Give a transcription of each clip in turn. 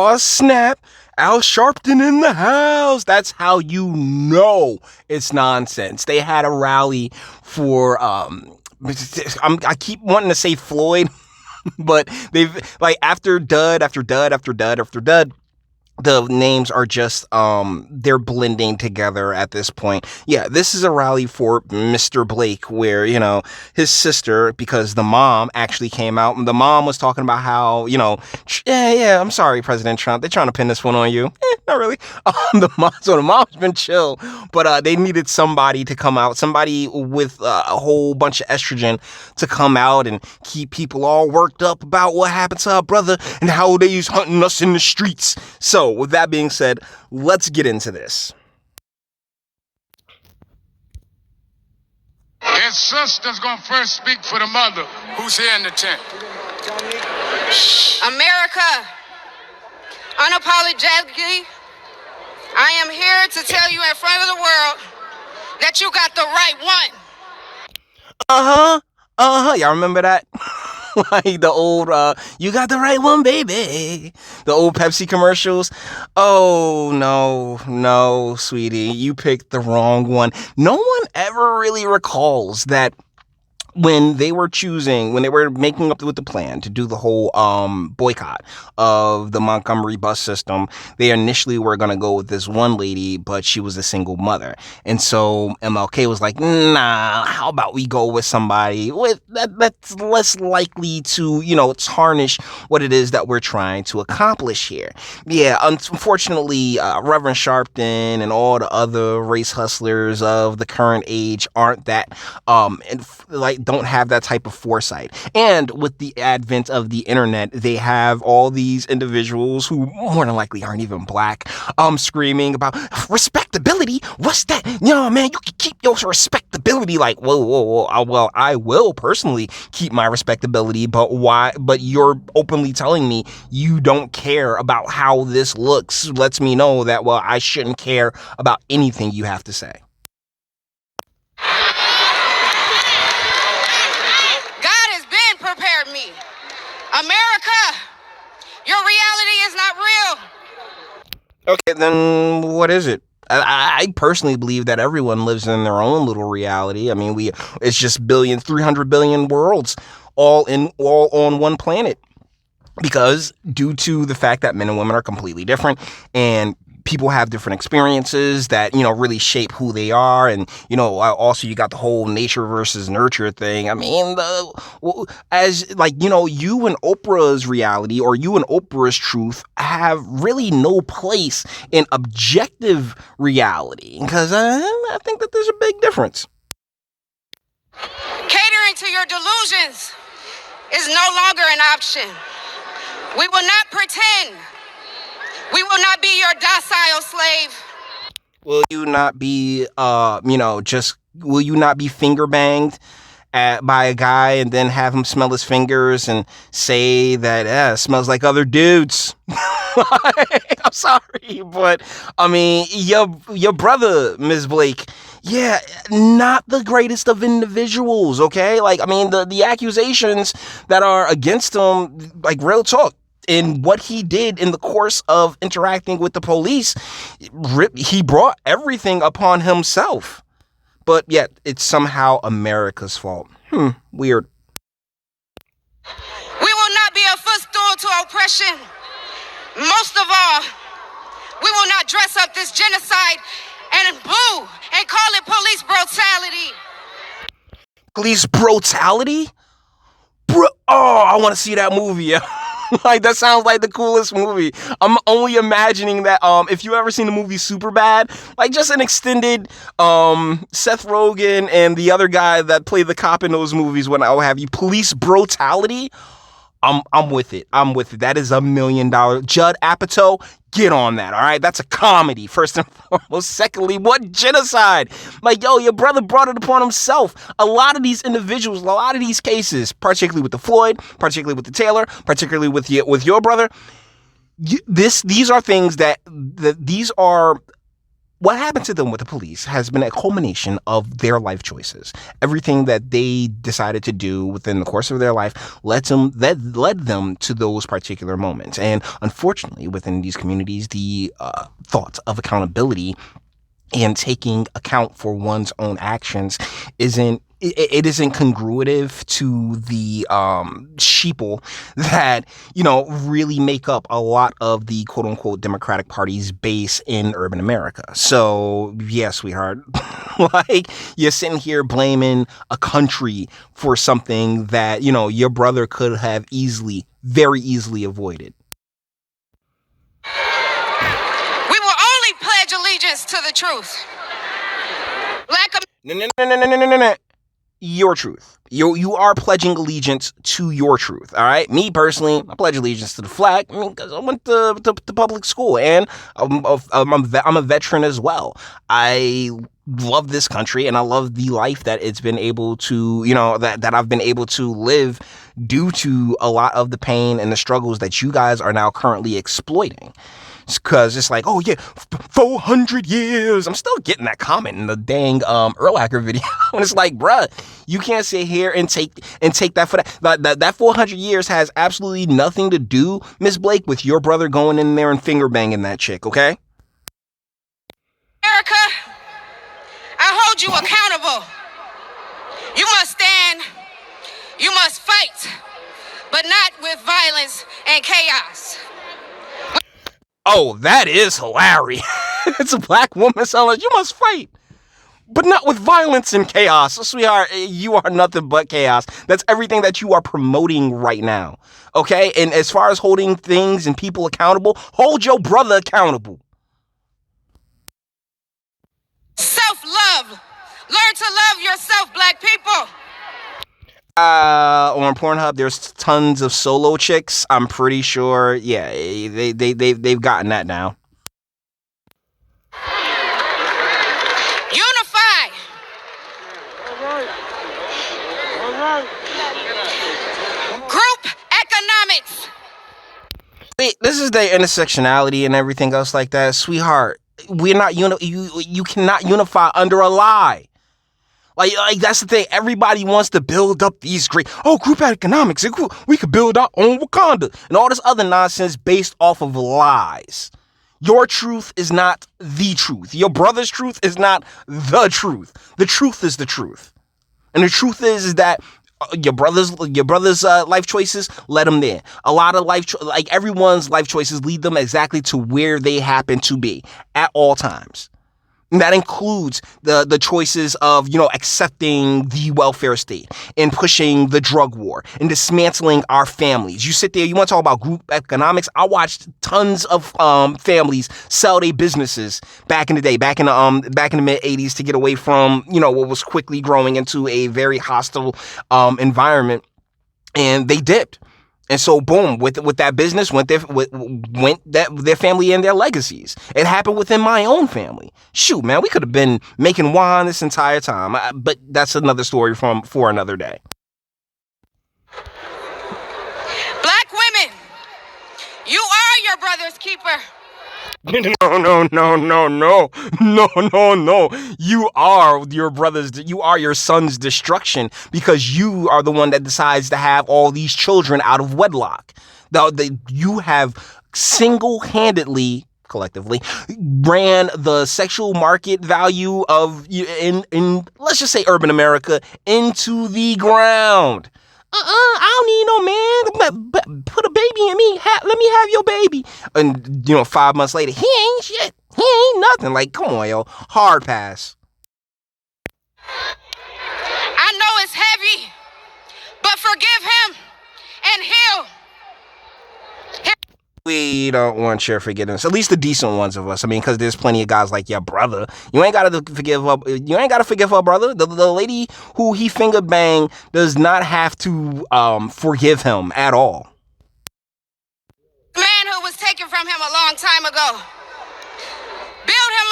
Oh, snap. Al Sharpton in the house. That's how you know it's nonsense. They had a rally for, I keep wanting to say Floyd, but they've, like, after dud, after dud, after dud, after dud, the names are just, they're blending together at this point. Yeah, this is a rally for Mr. Blake where, his sister, because the mom actually came out and the mom was talking about how, yeah, I'm sorry, President Trump, they're trying to pin this one on you. Not really. So the mom's been chill, but they needed somebody to come out, somebody with a whole bunch of estrogen to come out and keep people all worked up about what happened to our brother and how they's hunting us in the streets. So, with that being said, let's get into this. His sister's gonna first speak for the mother. Who's here in the tent? America, unapologetically, I am here to tell you in front of the world that you got the right one. Y'all remember that? Like the old, you got the right one, baby. The old Pepsi commercials. Oh, no, sweetie. You picked the wrong one. No one ever really recalls that when they were making up with the plan to do the whole boycott of the Montgomery bus system, they initially were going to go with this one lady, but she was a single mother. And so MLK was like, nah, how about we go with somebody with that's less likely to, tarnish what it is that we're trying to accomplish here. Yeah, unfortunately, Reverend Sharpton and all the other race hustlers of the current age aren't that, don't have that type of foresight. And with the advent of the internet, they have all these individuals who more than likely aren't even black, screaming about respectability. What's that? Man, you can keep your respectability. Like, whoa. Well, I will personally keep my respectability, but why? But you're openly telling me you don't care about how this looks. Lets me know that, well, I shouldn't care about anything you have to say. America, your reality is not real. Okay, then what is it? I personally believe that everyone lives in their own little reality. I mean, it's just 300 billion worlds all on one planet. Because due to the fact that men and women are completely different and people have different experiences that, really shape who they are. And, also you got the whole nature versus nurture thing. I mean, you and Oprah's reality or you and Oprah's truth have really no place in objective reality because I think that there's a big difference. Catering to your delusions is no longer an option. We will not pretend. We will not be your docile slave. Will you not be, will you not be finger banged by a guy and then have him smell his fingers and say that it smells like other dudes? I'm sorry, but I mean, your brother, Ms. Blake, yeah, not the greatest of individuals, okay? Like, I mean, the accusations that are against him, like, real talk. In what he did in the course of interacting with the police, he brought everything upon himself. But yet, it's somehow America's fault. Weird. We will not be a footstool to oppression. Most of all, we will not dress up this genocide and boo and call it police brutality. Police brutality? I want to see that movie. Like, that sounds like the coolest movie. I'm only imagining that, if you ever seen the movie Superbad, like just an extended, Seth Rogen and the other guy that played the cop in those movies, what have you, police brutality. I'm with it. That is $1 million. Judd Apatow, get on that, all right? That's a comedy, first and foremost. Secondly, what genocide? Like, your brother brought it upon himself. A lot of these individuals, a lot of these cases, particularly with the Floyd, particularly with the Taylor, particularly with your brother, these are things these are what happened to them with the police has been a culmination of their life choices. Everything that they decided to do within the course of their life led them to those particular moments. And unfortunately, within these communities, the thought of accountability and taking account for one's own actions isn't congruative to the sheeple that really make up a lot of the quote unquote Democratic Party's base in urban America. So yeah, sweetheart, like you're sitting here blaming a country for something that your brother could have very easily avoided. We will only pledge allegiance to the truth. No. Your truth. You are pledging allegiance to your truth. All right. Me personally, I pledge allegiance to the flag. Because I went to public school and I'm a veteran as well. I love this country and I love the life that it's been able to, that I've been able to live due to a lot of the pain and the struggles that you guys are now currently exploiting. Because it's like, oh yeah, 400 years. I'm still getting that comment in the dang Erlacher video. And it's like, bruh, you can't sit here and take that for that. That 400 years has absolutely nothing to do, Miss Blake, with your brother going in there and finger banging that chick, okay? America, I hold you accountable. You must stand, you must fight, but not with violence and chaos. Oh, that is hilarious. It's a black woman saying, you must fight, but not with violence and chaos. So, sweetheart, you are nothing but chaos. That's everything that you are promoting right now. Okay? And as far as holding things and people accountable, hold your brother accountable. Self-love. Learn to love yourself, black people. On Pornhub, there's tons of solo chicks. I'm pretty sure, yeah, they've gotten that now. Unify. All right. Group economics. Wait, this is the intersectionality and everything else like that, sweetheart. We're not you cannot unify under a lie. Like that's the thing. Everybody wants to build up these great group economics. We could build our own Wakanda and all this other nonsense based off of lies. Your truth is not the truth. Your brother's truth is not the truth. The truth is the truth, and the truth is that your brother's life choices led them there. A lot of everyone's life choices lead them exactly to where they happen to be at all times. And that includes the choices of, accepting the welfare state and pushing the drug war and dismantling our families. You sit there, you want to talk about group economics. I watched tons of families sell their businesses back in the day, back in the mid 80s to get away from, what was quickly growing into a very hostile environment. And they dipped. And so, boom, with that business went their family and their legacies. It happened within my own family. Shoot, man, we could have been making wine this entire time, but that's another story for another day. Black women, you are your brother's keeper. No. You are your son's destruction because you are the one that decides to have all these children out of wedlock. You have single-handedly, collectively, ran the sexual market value of in let's just say urban America into the ground. I don't need no man. Put a baby in me. Let me have your baby. And 5 months later, he ain't shit. He ain't nothing. Like, come on, yo. Hard pass. I know it's heavy, but forgive him and heal. We don't want your forgiveness. At least the decent ones of us. I mean, because there's plenty of guys like your brother. You ain't gotta forgive her. You ain't gotta forgive her brother. The lady who he finger banged does not have to forgive him at all. The man who was taken from him a long time ago. Build him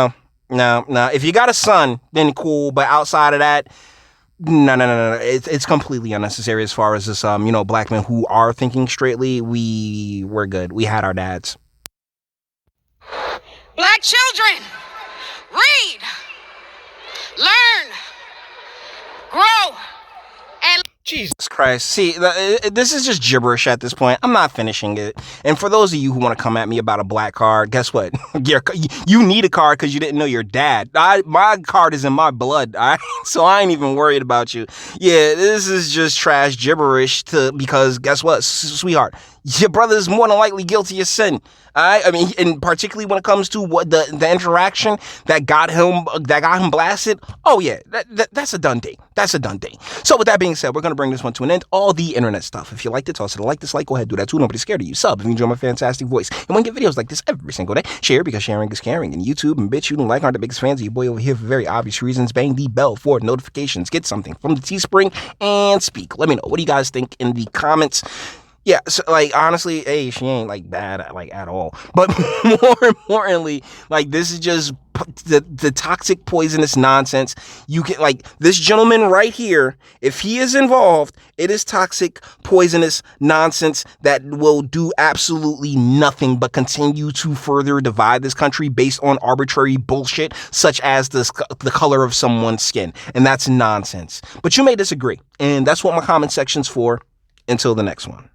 up. No. If you got a son, then cool. But outside of that, no. It's completely unnecessary as far as this, black men who are thinking straightly. We're good. We had our dads. Black children, read, learn, grow, and Jesus Christ. See, this is just gibberish at this point. I'm not finishing it. And for those of you who want to come at me about a black card, guess what? You need a card because you didn't know your dad. My card is in my blood, all right? So I ain't even worried about you. Yeah, this is just trash gibberish because guess what, sweetheart? Your brother is more than likely guilty of sin. I mean, and particularly when it comes to what the interaction that got him blasted. Oh yeah, that's a done day. That's a done day. So with that being said, we're gonna bring this one to an end. All the internet stuff. If you liked it, toss it a like, dislike, go ahead, do that too. Nobody's scared of you. Sub if you enjoy my fantastic voice. And want to get videos like this every single day. Share because sharing is caring. And YouTube and Bitchute and like aren't the biggest fans of your boy over here for very obvious reasons. Bang the bell for notifications. Get something from the Teespring and speak. Let me know. What do you guys think in the comments? Yeah, so like honestly, hey, she ain't like bad like at all. But more importantly, like this is just the toxic, poisonous nonsense. You can like this gentleman right here. If he is involved, it is toxic, poisonous nonsense that will do absolutely nothing but continue to further divide this country based on arbitrary bullshit, such as the color of someone's skin, and that's nonsense. But you may disagree, and that's what my comment section's for. Until the next one.